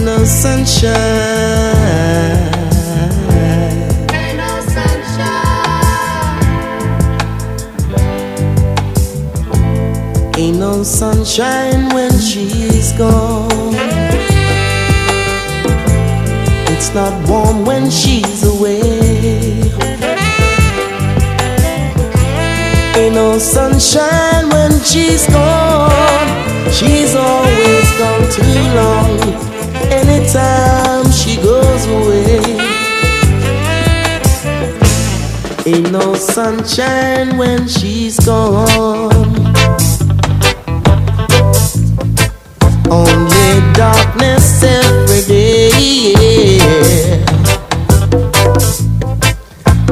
No sunshine. Ain't no sunshine. Ain't no sunshine when she's gone. It's not warm when she's away. Ain't no sunshine when she's gone. She's always gone too long. Anytime she goes away, ain't no sunshine when she's gone. Only darkness every day.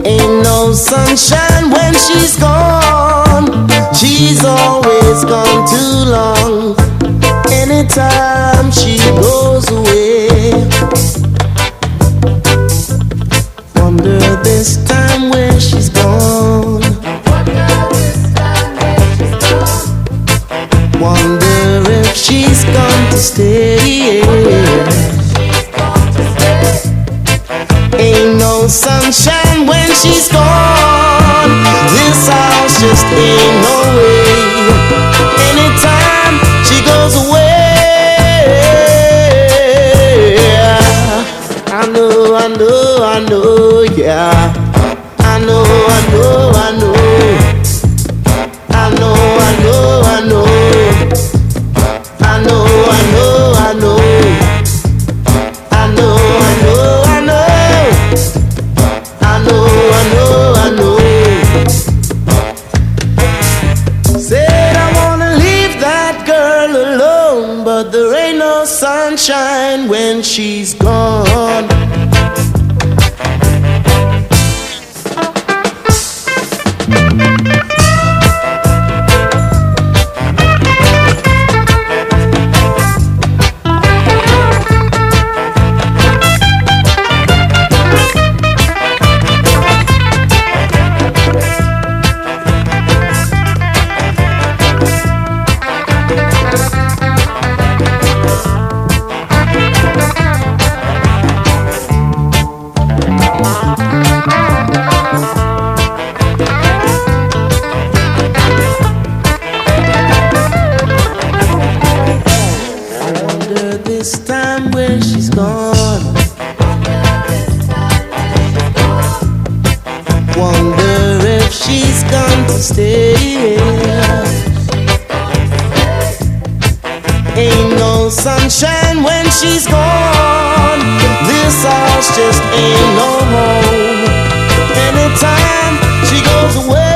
Ain't no sunshine when she's gone. She's always gone too long. Anytime she goes away, wonder this time where she's gone. Wonder if she's gone to stay. Ain't no sunshine when she's gone. This house just ain't no way. Anytime she goes away, I know, yeah. I know. Said I wanna leave that girl alone, but there ain't no sunshine when she's gone. This time where she's gone. Wonder if she's gone to stay. Ain't no sunshine when she's gone. This house just ain't no home. Anytime she goes away,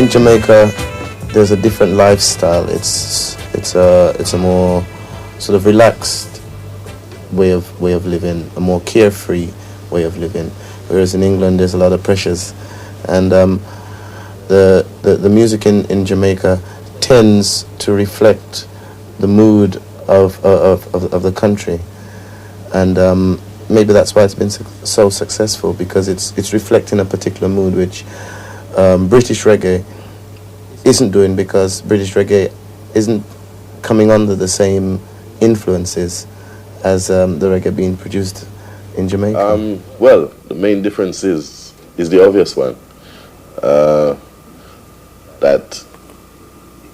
in Jamaica, there's a different lifestyle. It's a more sort of relaxed way of living, a more carefree way of living. Whereas in England, there's a lot of pressures, and the music in Jamaica tends to reflect the mood of the country, and maybe that's why it's been so successful, because it's reflecting a particular mood which British reggae isn't doing, because British reggae isn't coming under the same influences as the reggae being produced in Jamaica. Well, the main difference is the obvious one, that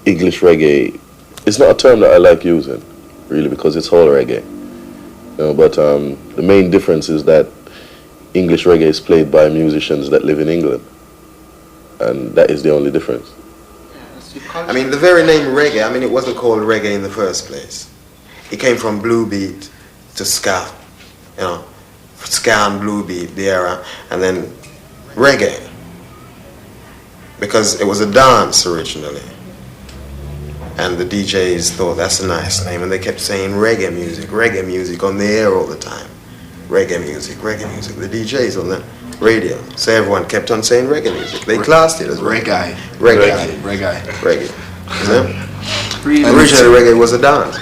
English reggae, it's not a term that I like using, really, because it's whole reggae. But the main difference is that English reggae is played by musicians that live in England, and that is the only difference. I mean, the very name reggae, I mean, it wasn't called reggae in the first place. It came from blue beat to ska, you know, ska and blue beat, the era, and then reggae, because it was a dance originally. And the DJs thought that's a nice name, and they kept saying reggae music on the air all the time. Reggae music, the DJs on the radio. So everyone kept on saying reggae music. They classed it as Reggae. Reggae. Yeah. Originally reggae was a dance.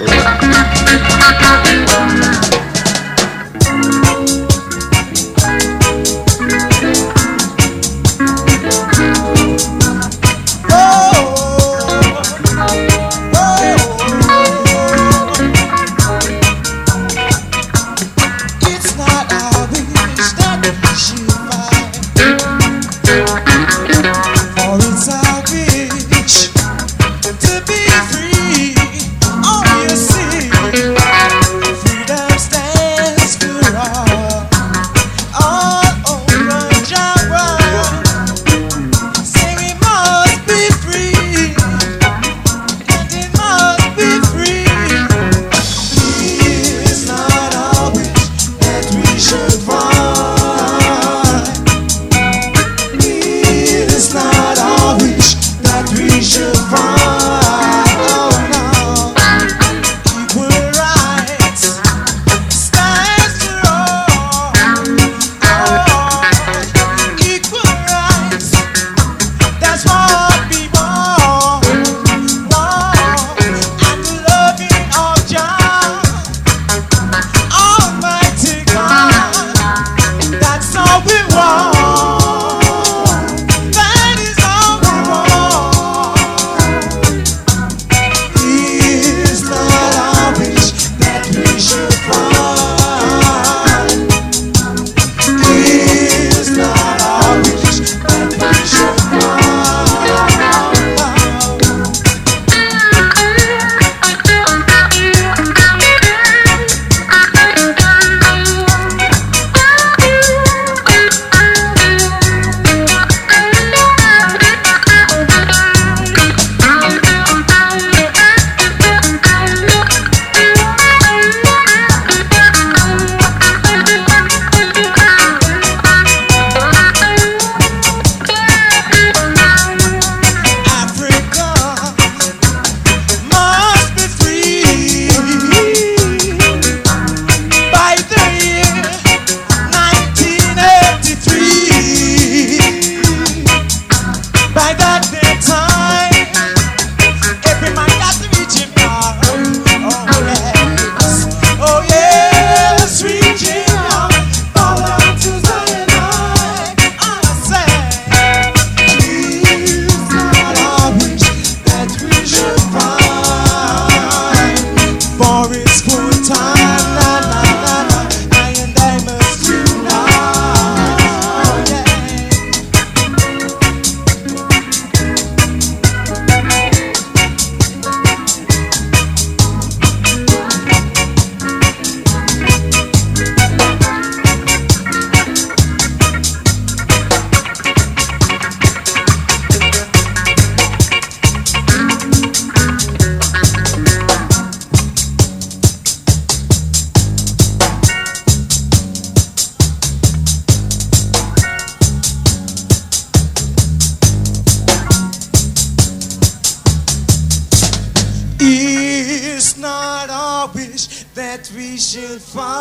that we should fight.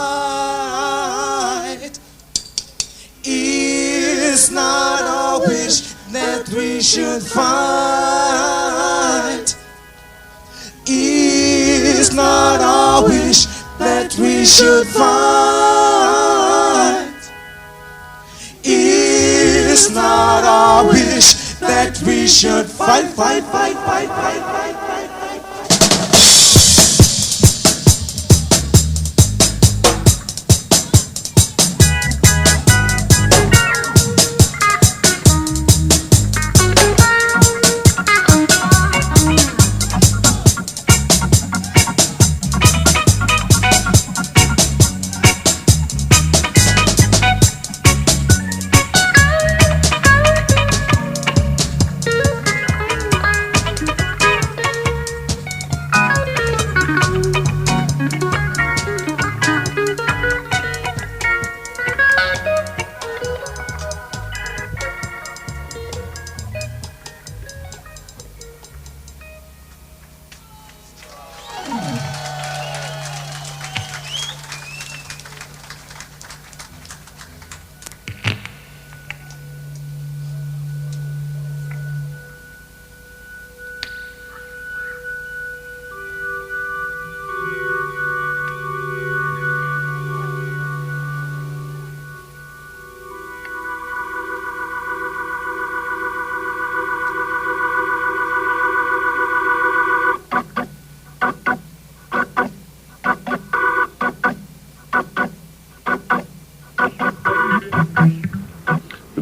It's not our wish that we should fight. It's not our wish that we should fight. It's not our wish that we should fight, fight, fight, fight, fight, fight, fight, fight.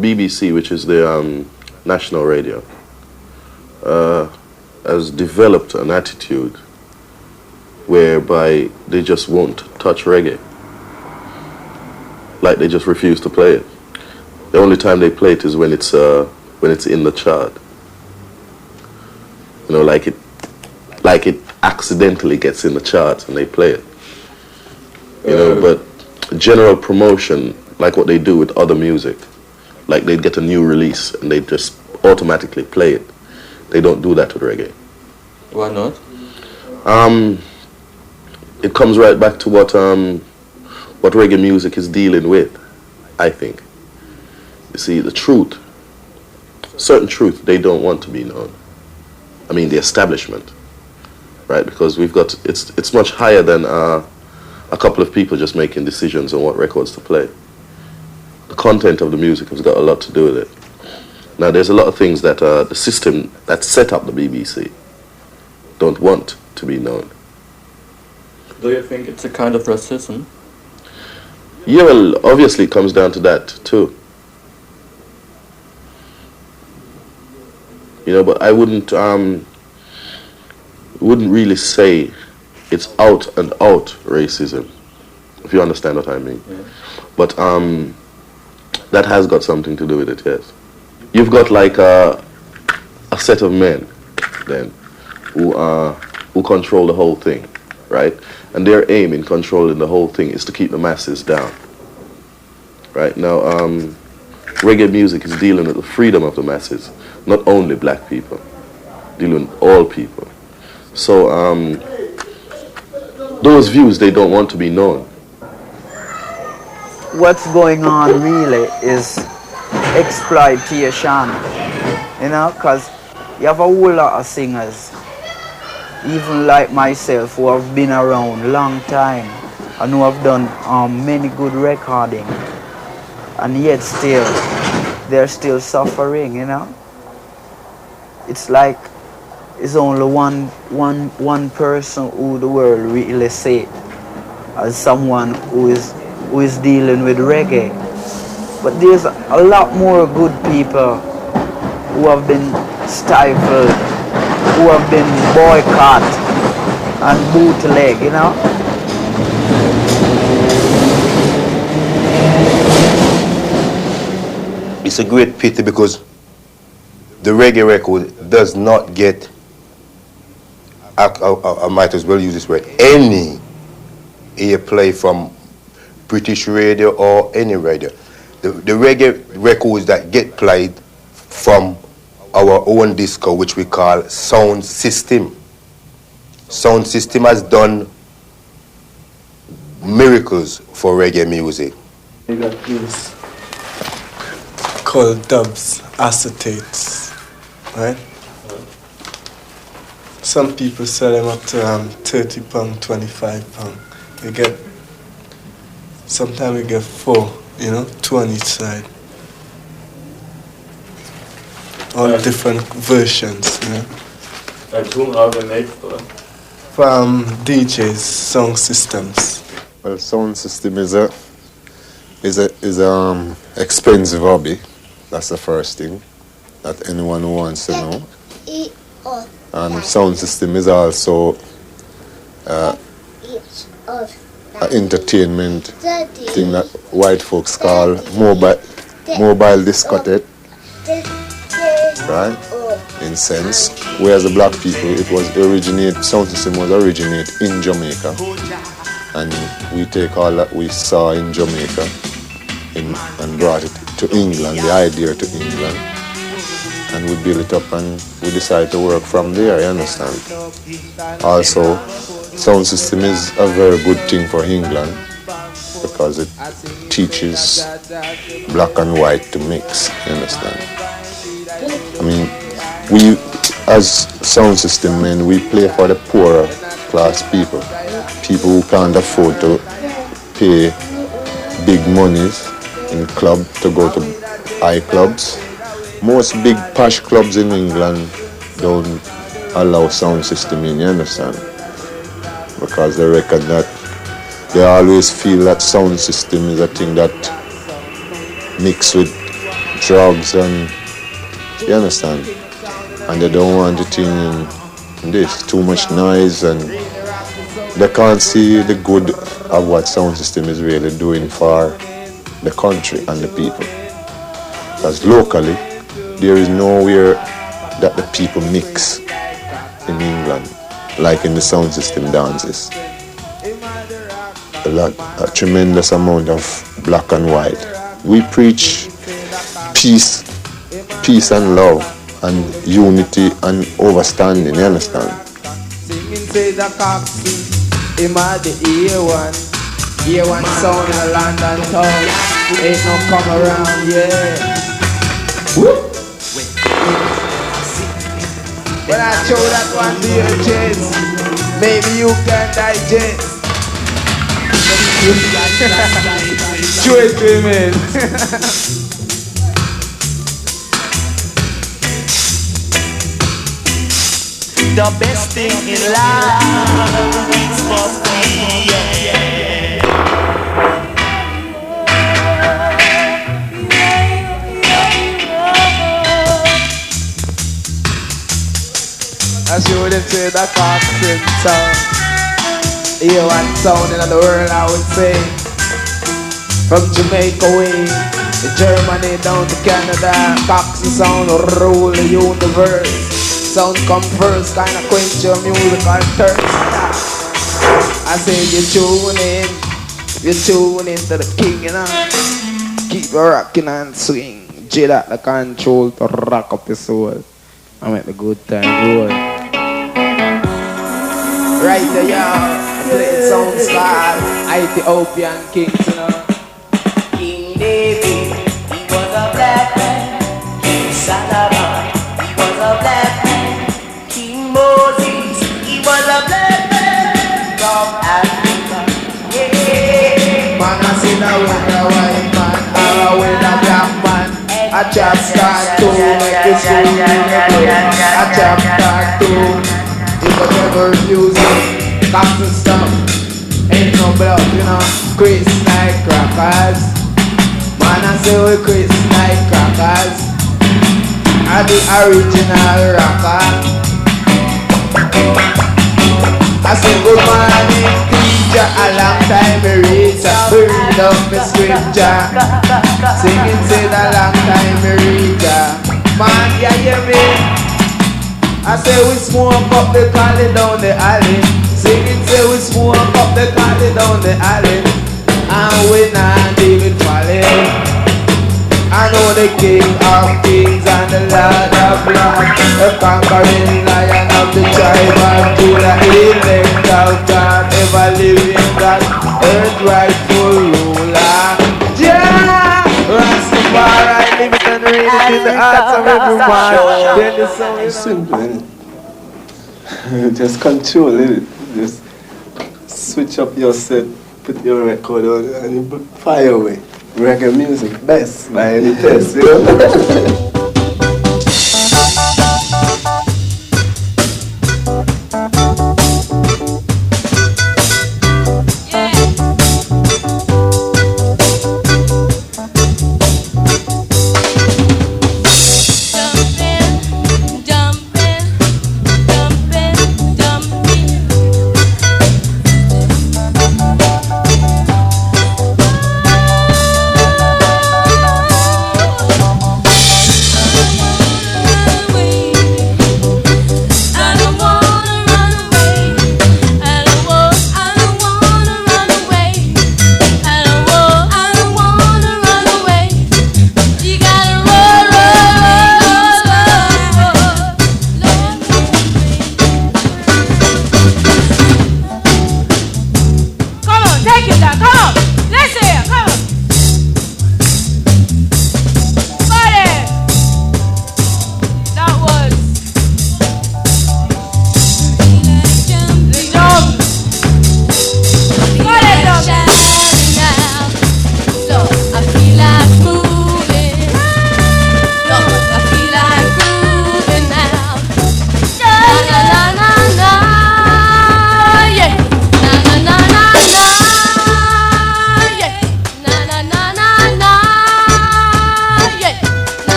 BBC, which is the national radio, has developed an attitude whereby they just won't touch reggae. Like they just refuse to play it. The only time they play it is when it's in the chart. You know, like it accidentally gets in the charts and they play it. You know, but general promotion, like what they do with other music, like they get a new release and they just automatically play it. They don't do that with reggae. Why not? It comes right back to what reggae music is dealing with, I think. You see, the truth, certain truth, they don't want to be known. I mean, the establishment, right? Because we've got, it's much higher than a couple of people just making decisions on what records to play. The content of the music has got a lot to do with it. Now, there's a lot of things that the system that set up the BBC don't want to be known. Do you think it's a kind of racism? Yeah, well, obviously it comes down to that too. You know, but I wouldn't really say it's out and out racism, if you understand what I mean. Yeah. But that has got something to do with it, yes. You've got like a set of men then who control the whole thing, right? And their aim in controlling the whole thing is to keep the masses down. Right now, reggae music is dealing with the freedom of the masses, not only black people, dealing with all people. So those views, they don't want to be known. What's going on really is exploitation, you know, because you have a whole lot of singers, even like myself, who have been around a long time and who have done many good recording, and yet still they're still suffering, you know. It's like it's only one person who the world really see as someone who is dealing with reggae. But there's a lot more good people who have been stifled, who have been boycott and bootleg, you know. It's a great pity because the reggae record does not get, I might as well use this word, any airplay from British radio or any radio. The reggae records that get played from our own disco, which we call Sound System. Sound System has done miracles for reggae music. We got these called dubs, acetates, right? Some people sell them up to £30, £25. You get, sometimes we get 4, you know, 2 on each side. All different versions, you know. And whom are they made for? From DJs, sound systems. Well, sound system is a expensive hobby. That's the first thing that anyone who wants to know. And sound system is also an entertainment thing that white folks call mobile discotheque, right? In sense, whereas the black people, sound system was originate in Jamaica, and we take all that we saw in Jamaica and brought it to England, the idea to England, and we built it up and we decided to work from there, you understand? Also, sound system is a very good thing for England because it teaches black and white to mix, you understand? I mean, we as sound system men, we play for the poorer class people who can't afford to pay big monies in club to go to high clubs. Most big posh clubs in England don't allow sound system in, you understand? Because they reckon that they always feel that sound system is a thing that mixed with drugs and, you understand? And they don't want the thing in this, too much noise, and they can't see the good of what sound system is really doing for the country and the people. Because locally, there is nowhere that the people mix in England, like in the sound system dances. A tremendous amount of black and white. We preach peace and love and unity and overstanding, you understand? Singing say the cops, him had the A1 sound in a London town. Ain't no come around, yeah. Whoop. When I show that one to your chest, maybe you can digest. Show it to him, man. The best thing in life is must be, As you wouldn't say the Coxswain sound. A1 sound in the world, I would say. From Jamaica way, to Germany down to Canada, Coxswain sound rule the universe. Sound come first, kinda quench your musical thirst. I say you tune in to the king, you know. Keep rocking and swing. J that the control to rock up your soul. I make the good time roll. Right there, y'all. Play sound star, Ethiopian kings, you know. King David, he was a black man. King Solomon, he was a black man. King Moses, he was a black man from Africa. Yeah. Man, I see the with a white man, or with a black man. A chap start to make you soul in the blood. A chap start to, if you never refuse it, cops and stuff. Ain't no bluff, you know. Chris like crackers. Man, I say we Chris like crackers. I the original rocker. I say good morning, teacher. A long time me read, read up me scripture. Singing say the long time me read. Man, you hear me? I say we smoke up the collie down the alley. Singing say we smoke up the collie down the alley. And we not David Folly. I know the king of kings and the lord of lords, the conquering lion of the tribe of Judah, elect of God, ever living God, earth rightful ruler. Yeah! Rastafari, live it and read it in the hearts of every man. Then the song is Simple, innit? Just control it. Just switch up your set, put your record on, and you fire away. Reggae music, best by any test, you know?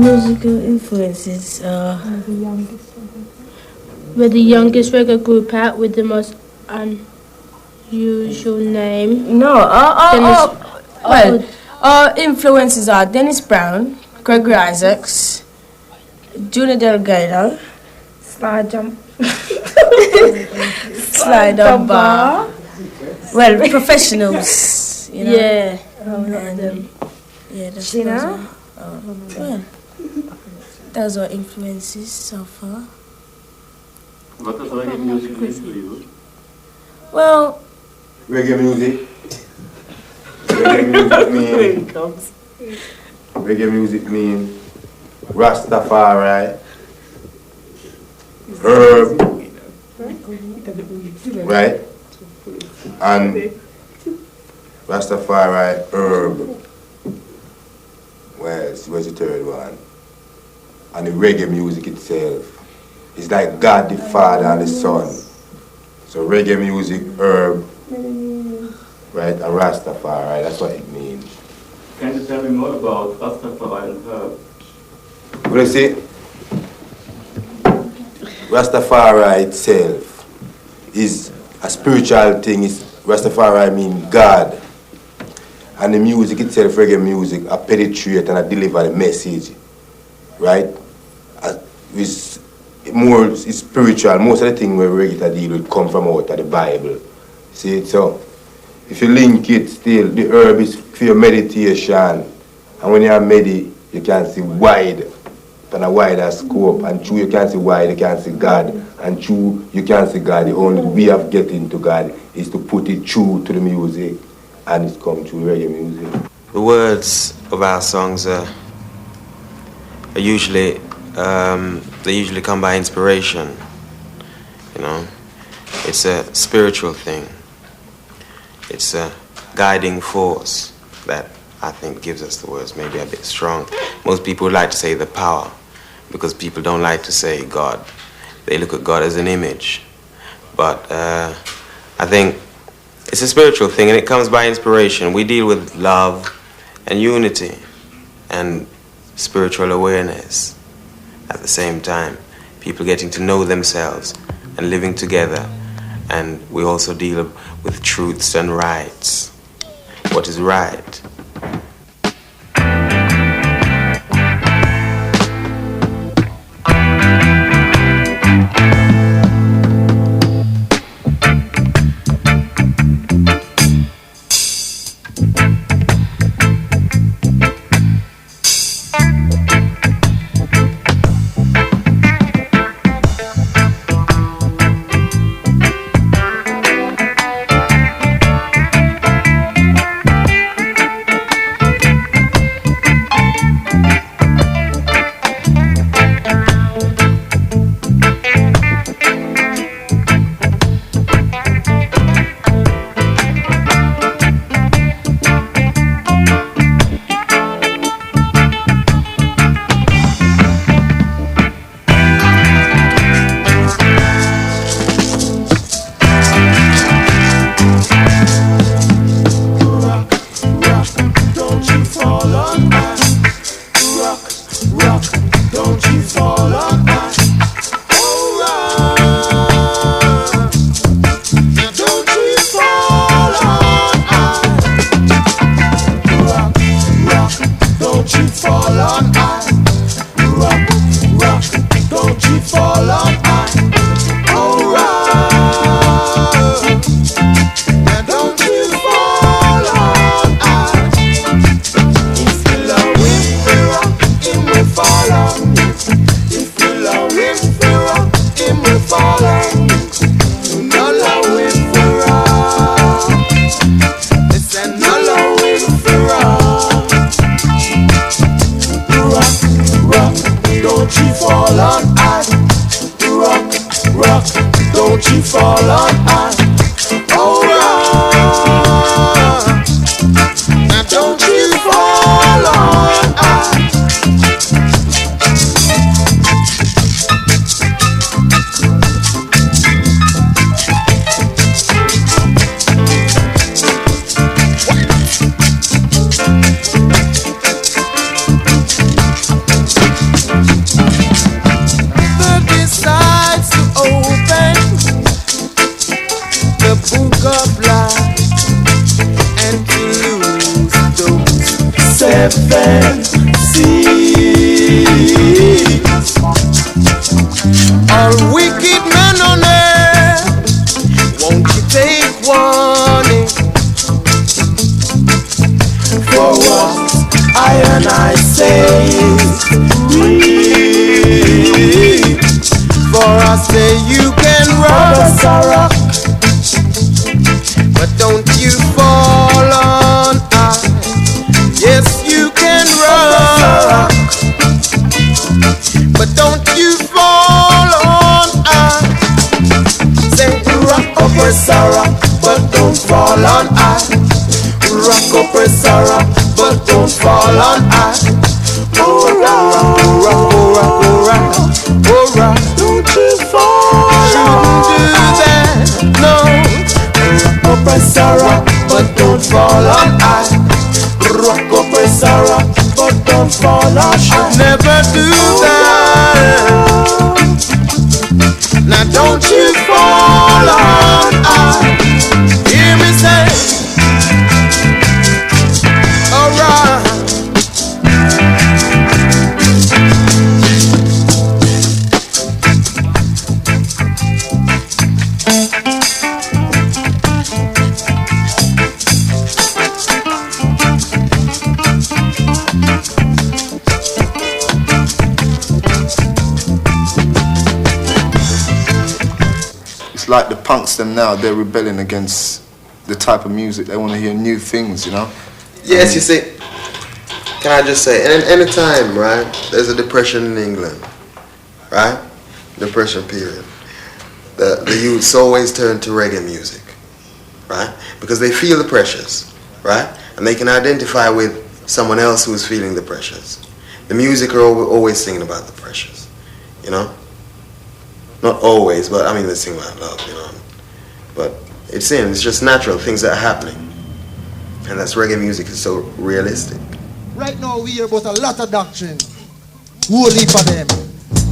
musical influences are we're the youngest reggae group out with the most unusual name. No, our influences are Dennis Brown, Gregory Isaacs, Junior Delgado, Slide Bar. Well, professionals, you know. Yeah. Yeah, that's Gina? well, those are influences so far. What does reggae music mean to you? Well, Reggae music. Reggae music mean Rastafari, herb, right? And Rastafari, herb. Where's the third one? And the reggae music itself. It's like God the Father and the Son. So reggae music, herb, right, and Rastafari, that's what it means. Can you tell me more about Rastafari and herb? What I say? Rastafari itself is a spiritual thing. Rastafari means God. And the music itself, reggae music, a penetrate and a deliver the message, right? It's spiritual. Most of the things where reggae deal with come from out of the Bible. See, so if you link it still, the herb is for your meditation. And when you are medi, you can see wide, on a wider scope. And true, you can see wide, you can see God. And true, you can see God. The only way of getting to God is to put it through to the music. And it's come through reggae music. The words of our songs are usually, they usually come by inspiration, you know. It's a spiritual thing. It's a guiding force that I think gives us the words, maybe a bit strong. Most people would like to say the power, because people don't like to say God. They look at God as an image. But I think it's a spiritual thing, and it comes by inspiration. We deal with love and unity and spiritual awareness at the same time. People getting to know themselves and living together. And we also deal with truths and rights. What is right? seas. All wicked men on earth, won't you take warning? For what I and I say, for I say you can rock, but don't you fall on I. Yes, you can rock, but don't you fall on I. Say rock, oppressor, rock, but don't fall on I. Rock, oppressor, rock, but don't fall on I. Oh rock, oh rock, oh rock, oh rock, oh rock, don't you fall on. Shouldn't do that, no. Rock, oppressor, rock, but don't fall on I. Rock, oppressor, rock, but don't fall on I. Should never do that. Now don't you fall on I. Hear me say, alright. It's like the punks them now, they're rebelling against the type of music. They want to hear new things, you know? Yes, you see, can I just say, and any time, right, there's a depression in England, right? Depression period. The youths always turn to reggae music, right? Because they feel the pressures, right? And they can identify with someone else who's feeling the pressures. The music are always singing about the pressures, you know? Not always, but I mean they sing about love, you know? But it's just natural, things that are happening. And that's reggae music is so realistic. Right now we hear about a lot of doctrine. Whole heap of them.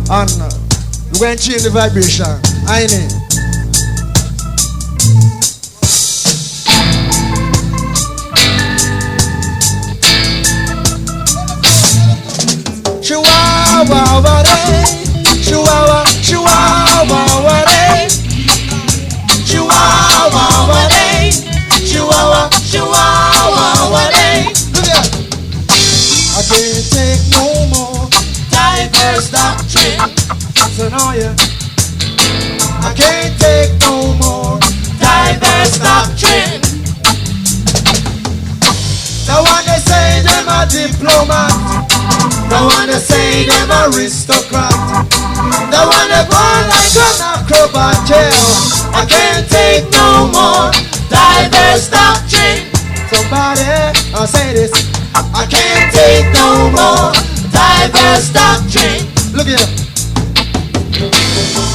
And we're going to change the vibration. I know. Chihuahua, Chihuahua, Chihuahua, Chihuahua, Chihuahua, Chihuahua, look here. I can't take no more diverse doctrine. So now yeah. I can't take no more diverse doctrine. The one they say them a diplomat, the one they say them aristocrat, the one they born like an acrobat, yeah. I can't take no more diverse doctrine. Somebody, I'll say this. I can't take no more diverse doctrine. Look here.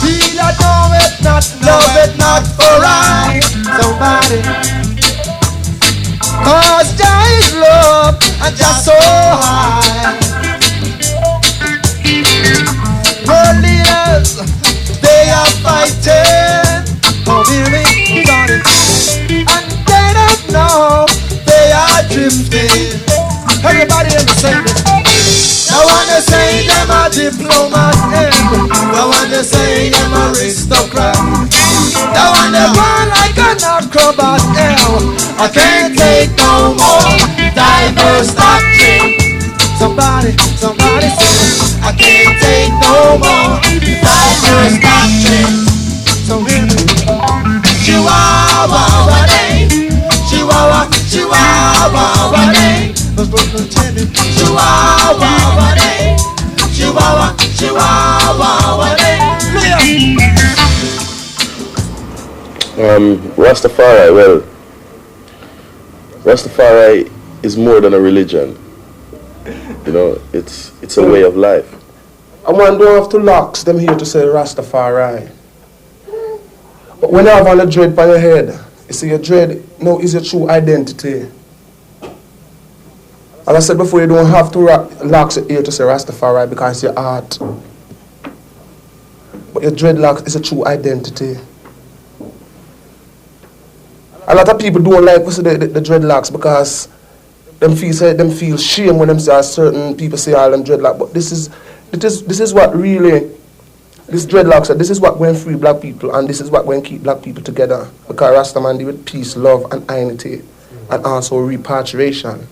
He that know it not, love it not for right. Somebody. Cause Jah is love and Jah so high. World leaders, they are fighting. Come hear me, Johnny. And they don't know they are drifting. Everybody in the same. The one they say them a diplomat, the one they say them aristocrat, the one they run like an acrobat. I can't take no more diverse doctrine. Somebody say I can't take no more diverse doctrine. So hear me. Chihuahua, Chihuahua, Chihuahua, Chihuahua, Chihuahua, Chihuahua. Rastafari, well, Rastafari is more than a religion. You know, it's a way of life. And one don't have to locks them here to say Rastafari. But when you have on a dread by your head, you see your dread now is your true identity. As I said before, you don't have to locks your ear to say Rastafari because it's your art. But your dreadlocks is a true identity. A lot of people don't like the dreadlocks because them feel shame when them say certain people say all them dreadlock. But this is what really, this dreadlocks, this is what going free black people, and this is what going keep black people together. Because Rastaman deal with peace, love, and unity, and also repatriation.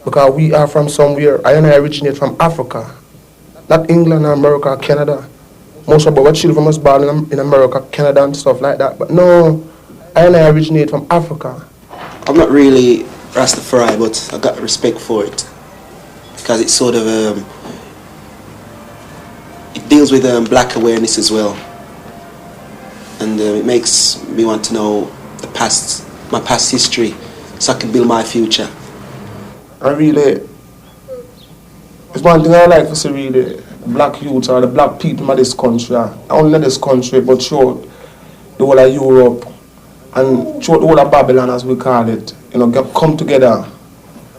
Because we are from somewhere. I originate from Africa, not England or America or Canada. Most of our children was born in America, Canada, and stuff like that. But no, I originate from Africa. I'm not really Rastafari, but I got respect for it because it's sort of it deals with black awareness as well, and it makes me want to know my past history, so I can build my future. And really, it's one thing I like to see really, black youth or the black people of this country, not only this country, but throughout the whole of Europe and throughout the whole of Babylon, as we call it, come together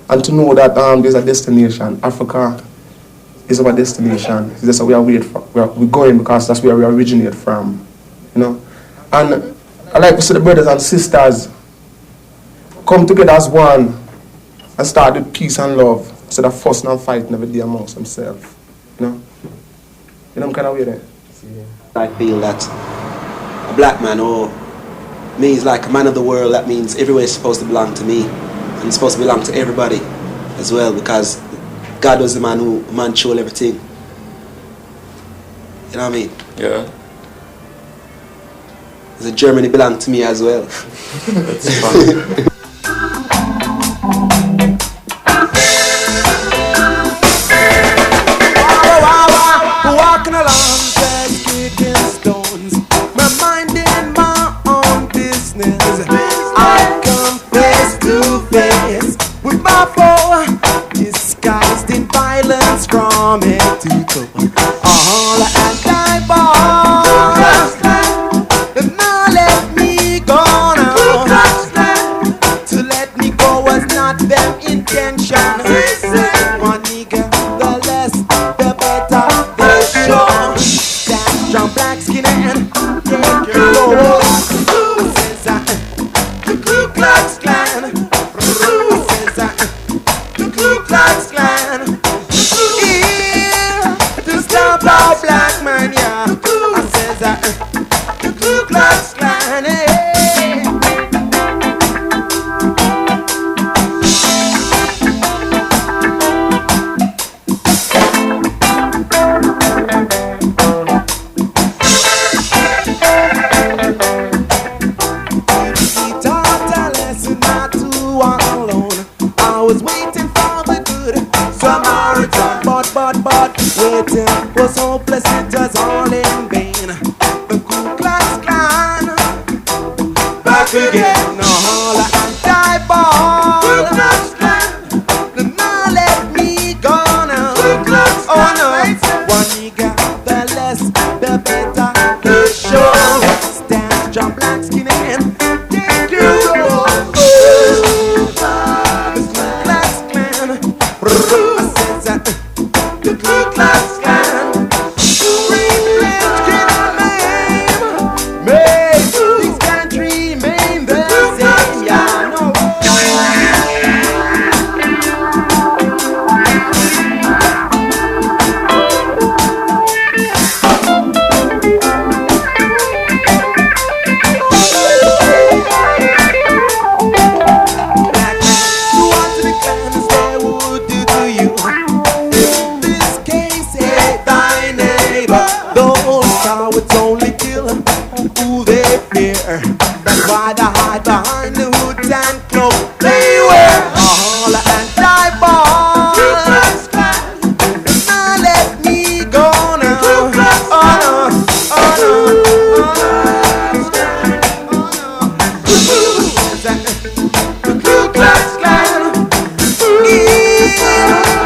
and to know that there's a destination. Africa is our destination. It's just that we are we're going because that's where we originate from, And I like to see the brothers and sisters come together as one and start with peace and love instead of fussing and fighting every day amongst themselves. You know kind of way there. I feel that a black man or me is like a man of the world. That means everywhere is supposed to belong to me, and it's supposed to belong to everybody as well, because God was the man who controlled everything. You know what I mean? Yeah. The Germany belonged to me as well. That's fun. Walking along, just kicking stones, my mind in my own business. I come face to face with my foe, disguised in violence from head to toe. All and I ball, and now let me go now. To let me go was not their intention. One nigga, the less, the better. Stand strong, black skin and take your load. Says the Ku Klux Klan. Says the Ku Klux Klan. Here to stop our black man, yeah. Says the Ku Klux Klan. But waiting was hopeless, it was all in vain. The Ku Klux Klan back again, no holler and die ball. Ku Klux Klan, now let me go now. Ku Klux Klan, oh no, one nigga, the less, the better, the show. Stand strong, black skin and take your role. The Ku Klux Klan, the Ku Klux Klan, free French can make this country remain the same. Yeah, no. What the clans they would do to you? Those cowards only kill who they fear. That's why they hide behind the hoods and cloaks they wear. All and die ball. Now let me go now. Oh no, oh no, the Ku Klux Klan.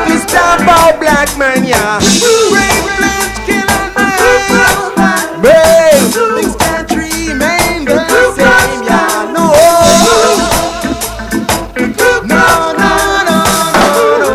This time for black man, yeah. This country remain the same, yeah, no. No, no, no, no, no.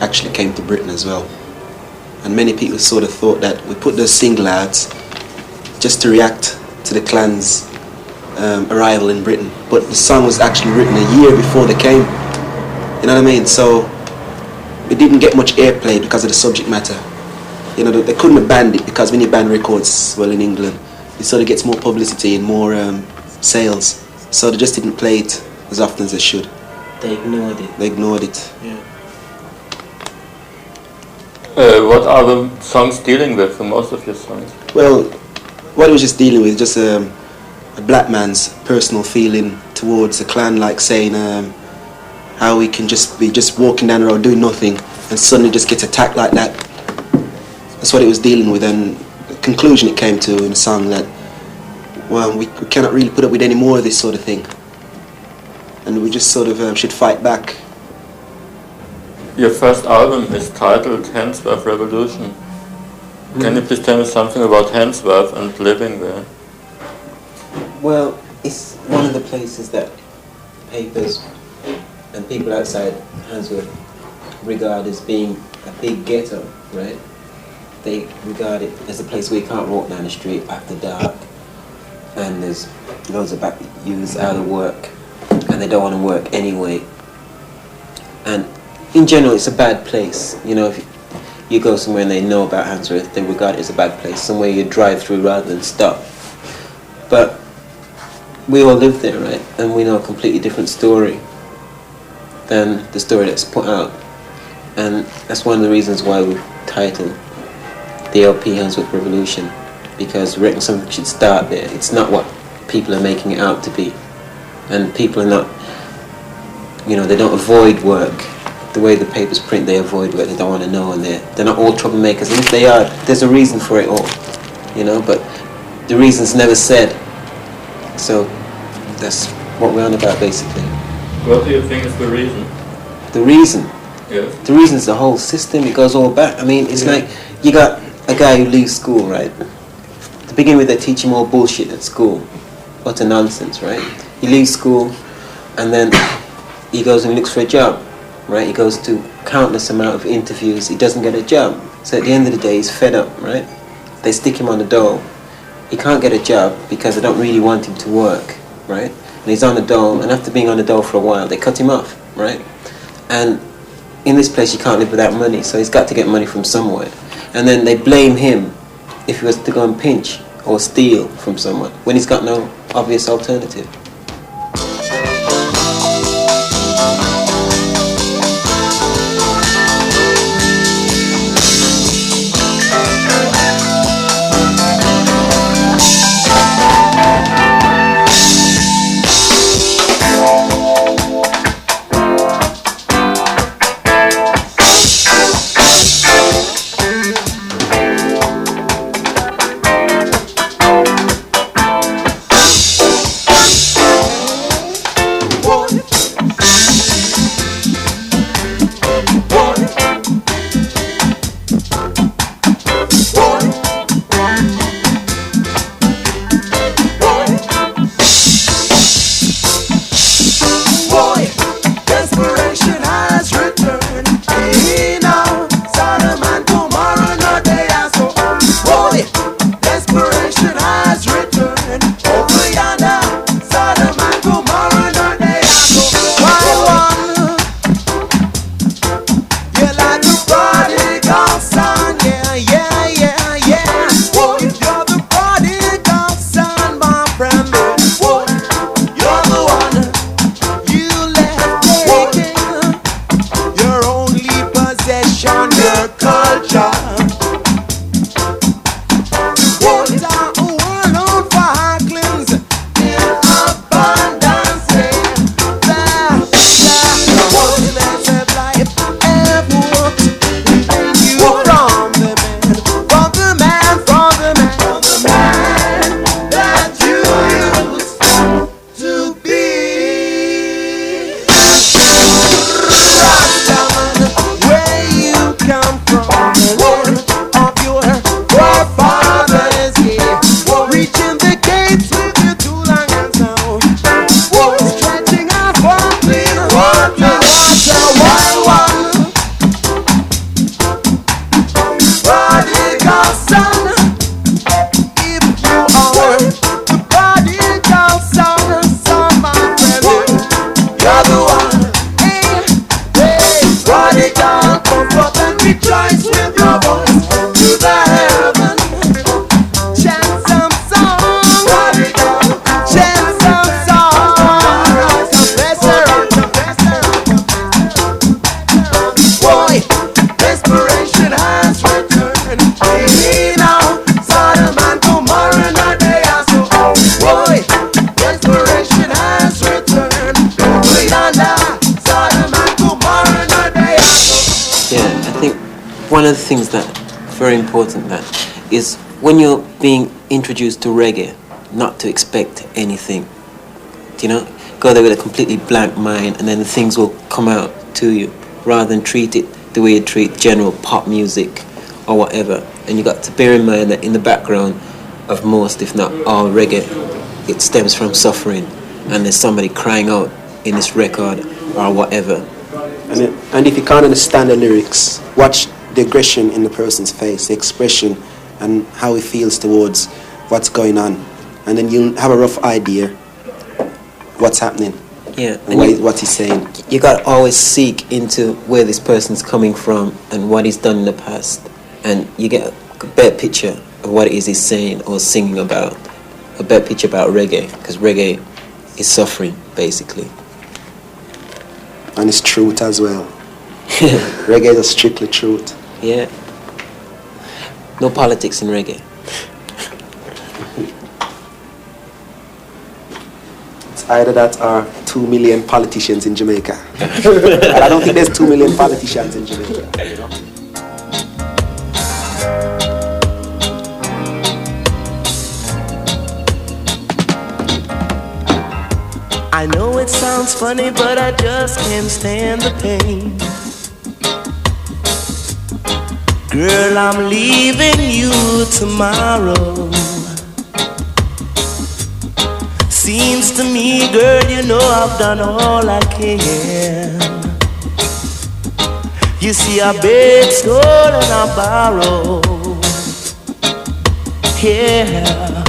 Actually came to Britain as well, and many people sort of thought that we put those single out just to react to the Clan's arrival in Britain, but the song was actually written a year before they came, you know what I mean? So it didn't get much airplay because of the subject matter, you know. They couldn't have banned it because when you ban records, well, in England it sort of gets more publicity and more sales, so they just didn't play it as often as they should. They ignored it. Yeah. What are the songs dealing with, the most of your songs? Well, what it was just dealing with, just a black man's personal feeling towards the Clan, like saying how we can just be walking down the road doing nothing and suddenly just get attacked like that. That's what it was dealing with, and the conclusion it came to in the song that, well, we cannot really put up with any more of this sort of thing, and we just sort of should fight back. Your first album is titled Handsworth Revolution. Can you please tell me something about Handsworth and living there? Well, it's one of the places that papers and people outside Handsworth regard as being a big ghetto, right? They regard it as a place where you can't walk down the street after dark, and there's loads of black youths out of work, and they don't want to work anyway. And in general, it's a bad place. You know, if you go somewhere and they know about Handsworth, they regard it as a bad place, somewhere you drive through rather than stop. But we all live there, right? And we know a completely different story than the story that's put out. And that's one of the reasons why we titled the LP Handsworth Revolution, because we reckon something should start there. It's not what people are making it out to be. And people are not, you know, they don't avoid work. The way the papers print, they avoid work, they don't want to know, and they're not all troublemakers. And if they are, there's a reason for it all, you know, but the reason's never said. So that's what we're on about, basically. What do you think is the reason? The reason? Yes. The reason is the whole system. It goes all back. I mean, it's like you got a guy who leaves school, right? To begin with, they teach him all bullshit at school. Utter nonsense, right? He leaves school, and then he goes and looks for a job, right? He goes to countless amount of interviews. He doesn't get a job. So at the end of the day, he's fed up, right? They stick him on the dole. He can't get a job because they don't really want him to work, right? And he's on the dole, and after being on the dole for a while, they cut him off, right? And in this place, you can't live without money, so he's got to get money from somewhere. And then they blame him if he was to go and pinch or steal from someone when he's got no obvious alternative. son, if you are the prodigal son, my friend, you're the one. Hey, prodigal, come forth and rejoice with your voice to the heaven. Chant some song, prodigal, chant some song. Boy, desperation has returned. Hey, now, Sodom and Gomorrah, now they are so. Boy, desperation has returned. Wait on that, Sodom and Gomorrah, now they are so. Yeah, I think one of the things that very important that is when you're being introduced to reggae, not to expect anything. Do you know? Go there with a completely blank mind, and then the things will come out to you, rather than treat it the way you treat general pop music or whatever. And you got to bear in mind that in the background of most, if not all reggae, it stems from suffering, and there's somebody crying out in this record or whatever. And if you can't understand the lyrics, watch the aggression in the person's face, the expression, and how he feels towards what's going on, and then you'll have a rough idea what's happening. Yeah, What he's saying. You gotta always seek into where this person's coming from and what he's done in the past, and you get a better picture of what it is he's saying or singing about, a better picture about reggae, because reggae is suffering, basically. And it's truth as well. Reggae is strictly truth. Yeah. No politics in reggae. It's either that or 2 million politicians in Jamaica. And I don't think there's 2 million politicians in Jamaica. You know? I know it sounds funny, but I just can't stand the pain. Girl, I'm leaving you tomorrow. Seems to me, girl, you know I've done all I can. You see, I beg, stole, and I borrow. Yeah,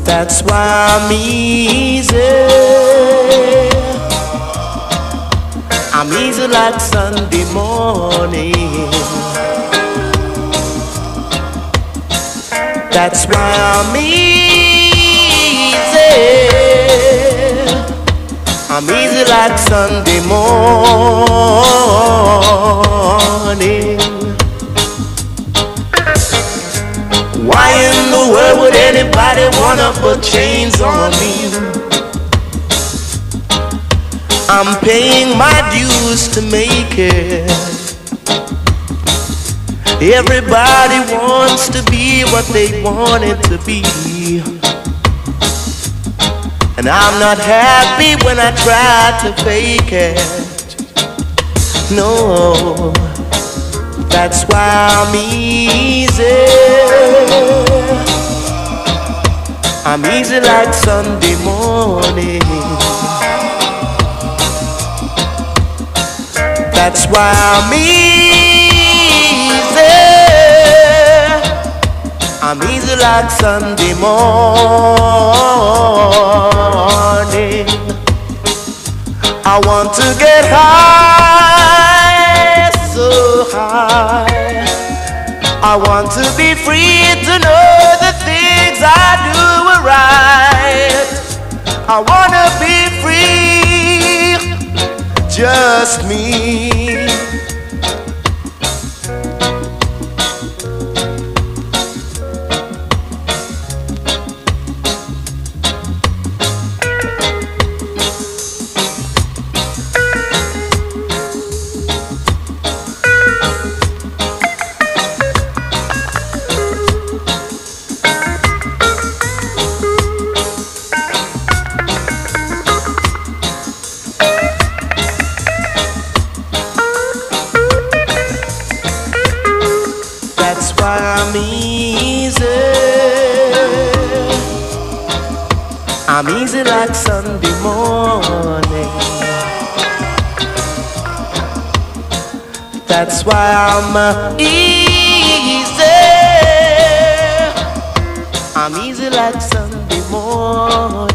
that's why I'm easy. I'm easy like Sunday morning. That's why I'm easy. I'm easy like Sunday morning. Why in the world would anybody wanna put chains on me? I'm paying my dues to make it. Everybody wants to be what they want it to be. And I'm not happy when I try to fake it. No, that's why I'm easy. I'm easy like Sunday morning. That's why I'm easy. I'm easy like Sunday morning. I want to get high, so high. I want to be free to know the things I do are right. I wanna be free, just me. I'm easy like Sunday morning. That's why I'm easy. I'm easy like Sunday morning.